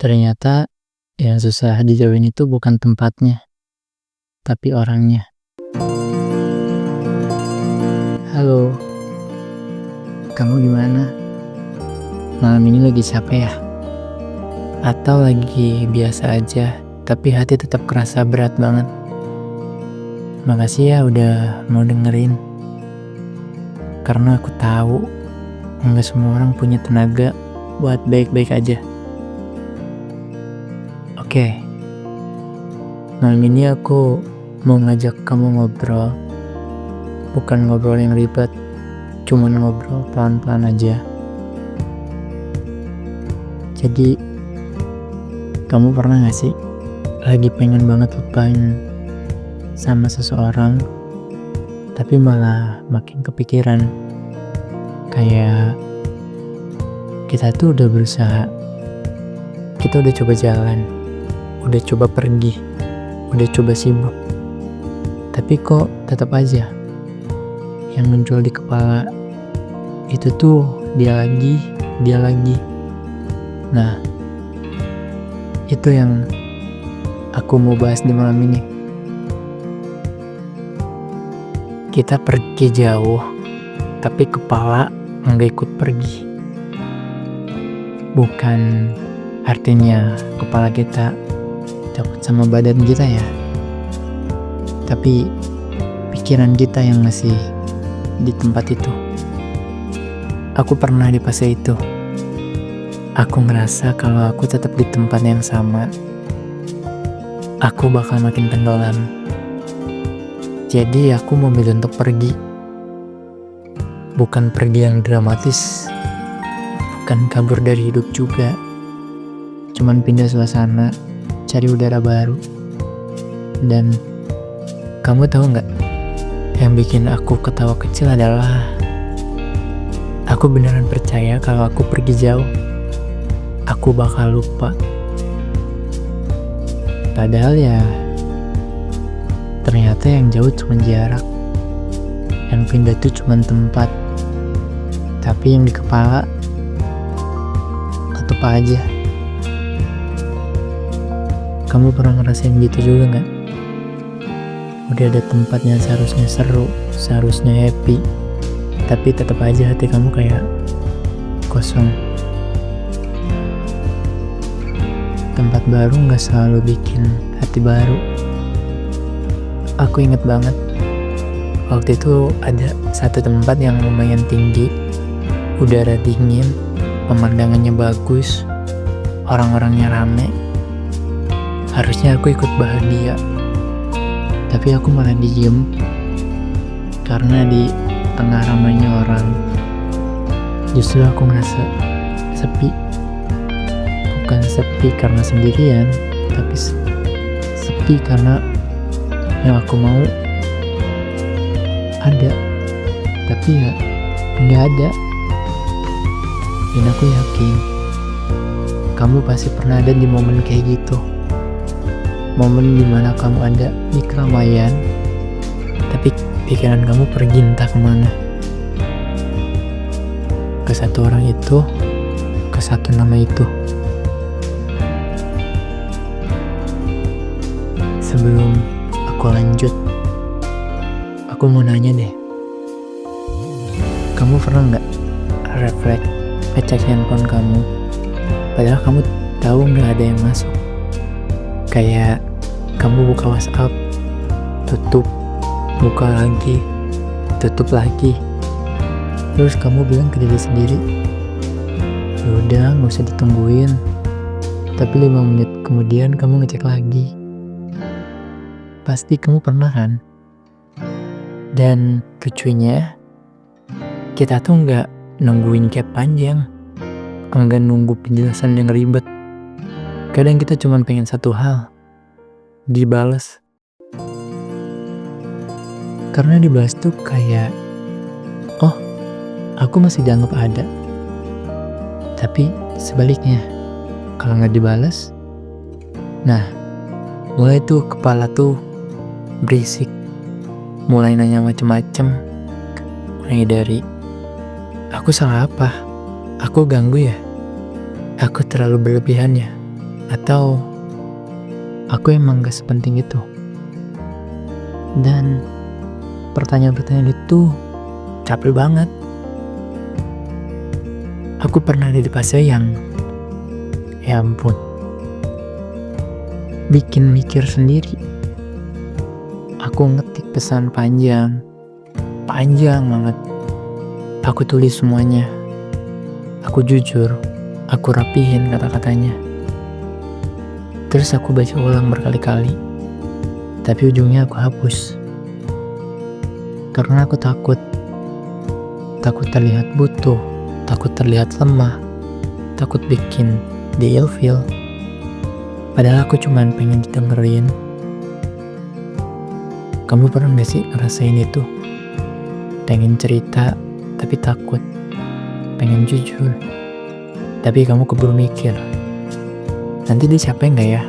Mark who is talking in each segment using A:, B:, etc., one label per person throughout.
A: Ternyata yang susah dijauhin itu bukan tempatnya, tapi orangnya. Halo, kamu gimana? Malam ini lagi capek ya? Atau lagi biasa aja, tapi hati tetap kerasa berat banget? Makasih ya udah mau dengerin. Karena aku tahu, nggak semua orang punya tenaga buat baik-baik aja. Oke, malam ini aku mau ngajak kamu ngobrol. Bukan ngobrol yang ribet, cuman ngobrol pelan-pelan aja. Jadi, kamu pernah gak sih lagi pengen banget lupain sama seseorang, tapi malah makin kepikiran? Kayak kita tuh udah berusaha, kita udah coba jalan, udah coba pergi, udah coba sibuk, tapi kok tetap aja yang muncul di kepala itu tuh dia lagi. Nah, itu yang aku mau bahas di malam ini. Kita pergi jauh, tapi kepala nggak ikut pergi. Bukan artinya kepala kita takut sama badan kita ya, tapi pikiran kita yang masih di tempat itu. Aku pernah di fase itu. Aku ngerasa kalau aku tetap di tempat yang sama, aku bakal makin tenggelam. Jadi aku memilih untuk pergi. Bukan pergi yang dramatis, bukan kabur dari hidup juga. Cuman pindah suasana, cari udara baru. Dan kamu tahu nggak? Yang bikin aku ketawa kecil adalah aku beneran percaya kalau aku pergi jauh, aku bakal lupa. Padahal ya, ternyata yang jauh cuma jarak, yang pindah tuh cuma tempat, tapi yang di kepala tetep aja. Kamu pernah ngerasain gitu juga nggak? Udah ada tempat yang seharusnya seru, seharusnya happy, tapi tetap aja hati kamu kayak kosong. Tempat baru gak selalu bikin hati baru. Aku inget banget, waktu itu ada satu tempat yang lumayan tinggi, udara dingin, pemandangannya bagus, orang-orangnya rame. Harusnya aku ikut bahagia, tapi aku malah diem karena di tengah ramainya orang justru aku ngerasa sepi. Bukan sepi karena sendirian, tapi sepi karena yang aku mau ada, tapi ya nggak ada. Dan aku yakin kamu pasti pernah ada di momen kayak gitu. Momen dimana kamu ada di keramaian, tapi pikiran kamu pergi entah kemana. Ke satu orang itu, ke satu nama itu. Sebelum aku lanjut, aku mau nanya deh, kamu pernah gak refleks ngecek handphone kamu, padahal kamu tahu gak ada yang masuk? Kayak kamu buka WhatsApp, tutup, buka lagi, tutup lagi. Terus kamu bilang ke diri sendiri, yaudah gak usah ditungguin. Tapi 5 menit kemudian kamu ngecek lagi. Pasti kamu pernah kan? Dan lucunya, kita tuh gak nungguin chat panjang, enggak nunggu penjelasan yang ribet. Kadang kita cuma pengen satu hal, dibales. Karena dibales tuh kayak, oh, aku masih dianggap ada. Tapi sebaliknya, kalau nggak dibales, nah, mulai tuh kepala tuh berisik, mulai nanya macem-macem. Mulai dari, aku salah apa? Aku ganggu ya? Aku terlalu berlebihan ya? Atau aku emang gak sepenting itu? Dan pertanyaan-pertanyaan itu capek banget. Aku pernah ada di fase yang, ya ampun, bikin mikir sendiri. Aku ngetik pesan panjang banget. Aku tulis semuanya. Aku jujur, aku rapihin kata-katanya. Terus aku baca ulang berkali-kali. Tapi ujungnya aku hapus. Karena aku takut terlihat butuh, takut terlihat lemah, takut bikin dia ilfeel. Padahal aku cuman pengen didengerin. Kamu pernah gak sih ngerasain itu? Pengen cerita tapi takut, pengen jujur tapi kamu keburu mikir, nanti dia capek gak ya?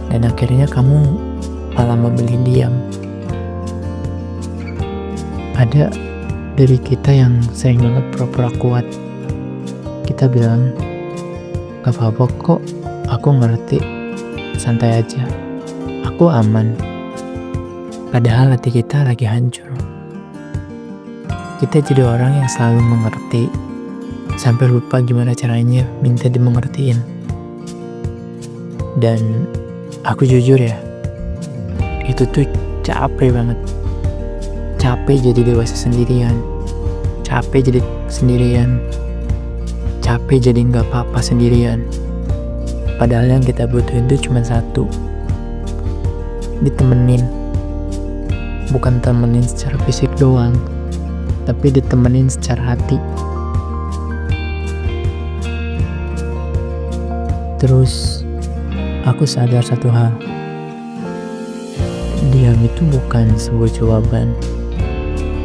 A: Dan akhirnya kamu malah memilih diam. Ada dari kita yang sering banget pura-pura kuat. Kita bilang, gak apa-apa kok, aku ngerti, santai aja, aku aman. Padahal hati kita lagi hancur. Kita jadi orang yang selalu mengerti, sampai lupa gimana caranya minta dimengertiin. Dan aku jujur ya, itu tuh capek banget. Capek jadi dewasa sendirian, capek jadi sendirian, capek jadi gak apa-apa sendirian. Padahal yang kita butuhin tuh cuma satu, ditemenin. Bukan temenin secara fisik doang, tapi ditemenin secara hati. Terus aku sadar satu hal, diam itu bukan sebuah jawaban.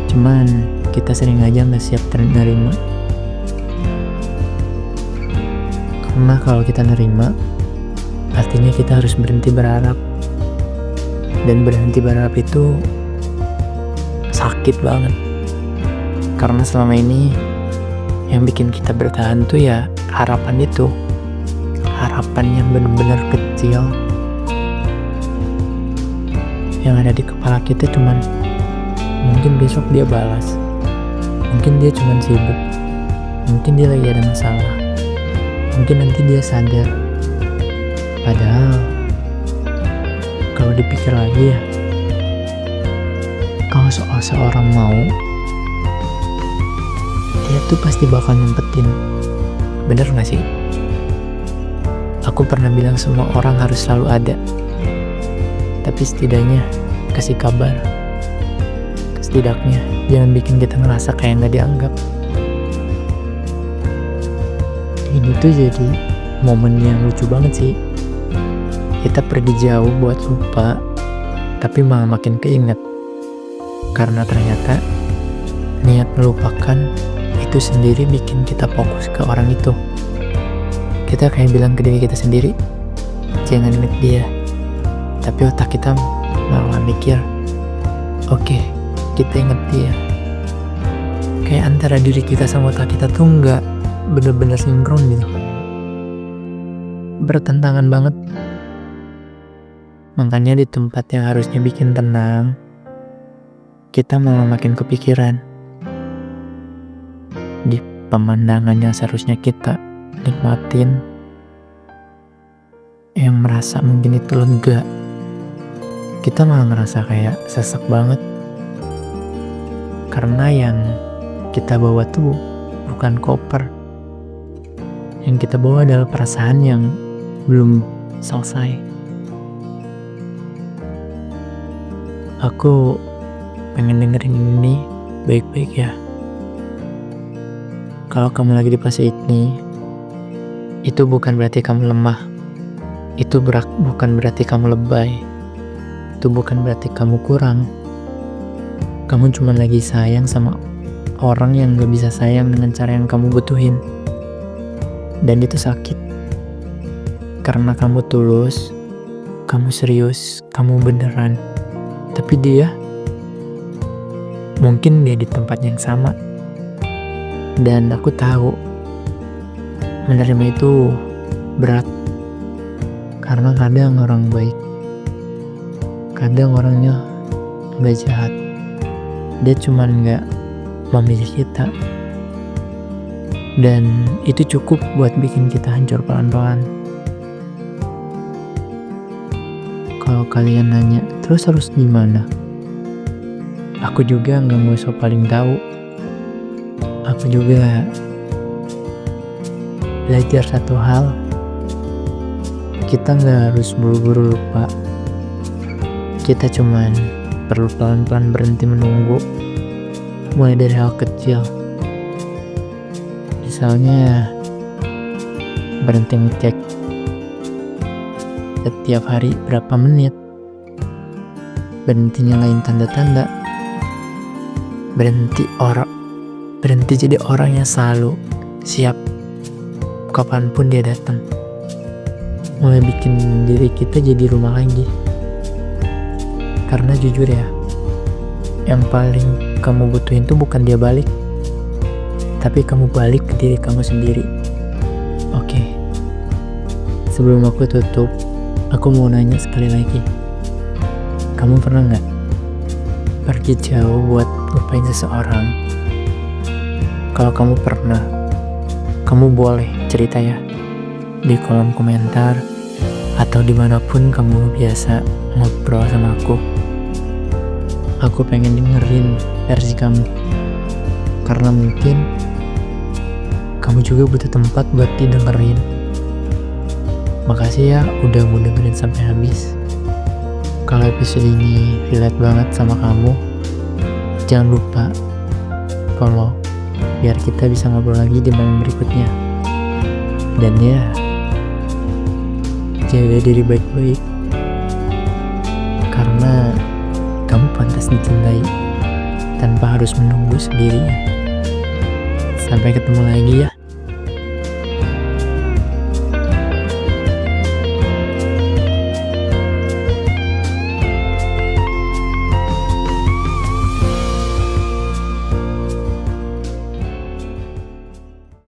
A: Cuman kita sering aja gak siap nerima. Karena kalau kita nerima, artinya kita harus berhenti berharap. Dan berhenti berharap itu sakit banget. Karena selama ini yang bikin kita bertahan tuh ya harapan itu. Harapan yang benar-benar kecil. Yang ada di kepala kita cuman, mungkin besok dia balas, mungkin dia cuman sibuk, mungkin dia lagi ada masalah, mungkin nanti dia sadar. Padahal kalau dipikir lagi ya, kalau seorang mau, dia tuh pasti bakal nyempetin. Bener gak sih? Aku pernah bilang semua orang harus selalu ada, tapi setidaknya kasih kabar. Setidaknya jangan bikin kita ngerasa kayak gak dianggap. Ini tuh jadi momen yang lucu banget sih. Kita pergi jauh buat lupa, tapi malah makin keinget. Karena ternyata niat melupakan itu sendiri bikin kita fokus ke orang itu. Kita kayak bilang ke diri kita sendiri, jangan inget dia. Tapi otak kita malah mikir, oke, kita inget dia. Kayak antara diri kita sama otak kita tuh nggak bener-bener sinkron gitu. Bertentangan banget. Makanya di tempat yang harusnya bikin tenang, kita malah makin kepikiran. Di pemandangan yang seharusnya kita nikmatin, yang merasa mungkin itu lega, kita malah ngerasa kayak sesek banget. Karena yang kita bawa tuh bukan koper. Yang kita bawa adalah perasaan yang belum selesai. Aku pengen dengerin ini baik-baik ya. Kalau kamu lagi di fase ini, itu bukan berarti kamu lemah. Itu bukan berarti kamu lebay. Itu bukan berarti kamu kurang. Kamu cuma lagi sayang sama orang yang gak bisa sayang dengan cara yang kamu butuhin. Dan itu sakit. Karena kamu tulus, kamu serius, kamu beneran. Tapi dia, mungkin dia di tempat yang sama. Dan aku tahu, menerima itu berat. kadang orang baik, kadang orangnya gak jahat. Dia cuman gak memilih kita, dan itu cukup buat bikin kita hancur pelan-pelan. Kalau kalian nanya, terus harus gimana? Aku juga gak mau so paling tahu. Aku juga belajar satu hal, kita gak harus buru-buru lupa. Kita cuman perlu pelan-pelan berhenti menunggu, mulai dari hal kecil. Misalnya berhenti ngecek setiap hari berapa menit, berhenti nyalain tanda-tanda, berhenti jadi orang yang selalu siap kapanpun dia datang. Mulai bikin diri kita jadi rumah lagi. Karena jujur ya, yang paling kamu butuhin tuh bukan dia balik, tapi kamu balik ke diri kamu sendiri. Oke. Sebelum aku tutup, aku mau nanya sekali lagi. Kamu pernah gak pergi jauh buat lupain seseorang? Kalau kamu pernah, kamu boleh cerita ya di kolom komentar atau dimanapun kamu biasa ngobrol sama aku. Aku pengen dengerin versi kamu, karena mungkin kamu juga butuh tempat buat didengerin. Makasih ya udah mau dengerin sampai habis. Kalau episode ini relate banget sama kamu, jangan lupa follow biar kita bisa ngobrol lagi di malam berikutnya. Dan ya, jaga diri baik-baik, karena kamu pantas dicintai tanpa harus menunggu sendirian. Sampai ketemu lagi ya.